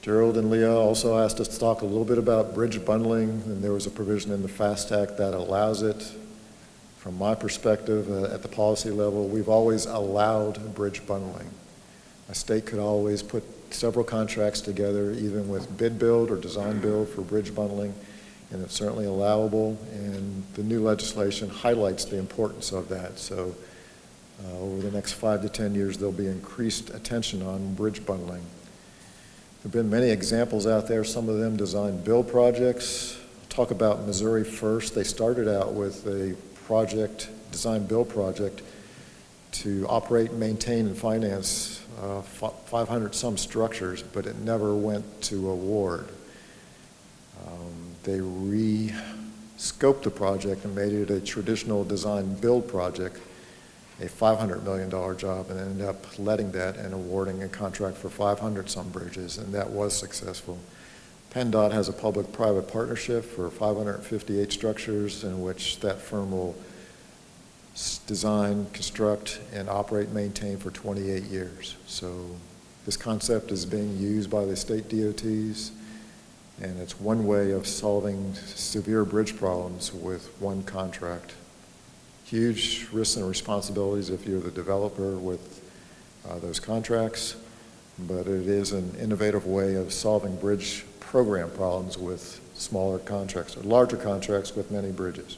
Gerald and Leah also asked us to talk a little bit about bridge bundling, and there was a provision in the FAST Act that allows it. From my perspective, at the policy level, we've always allowed bridge bundling. A state could always put several contracts together, even with bid build or design build for bridge bundling, and it's certainly allowable, and the new legislation highlights the importance of that. So over the next 5 to 10 years, there'll be increased attention on bridge bundling. There have been many examples out there, some of them design build projects. Talk about Missouri First. They started out with a project, design build project, to operate, maintain, and finance 500 some structures, but it never went to award. They re-scoped the project and made it a traditional design build project, a $500 million job, and ended up letting that and awarding a contract for 500 some bridges, and that was successful. PennDOT has a public-private partnership for 558 structures in which that firm will design, construct, and operate, maintain for 28 years. So this concept is being used by the state DOTs, and it's one way of solving severe bridge problems with one contract. Huge risks and responsibilities if you're the developer with those contracts, but it is an innovative way of solving bridge program problems with smaller contracts, or larger contracts with many bridges.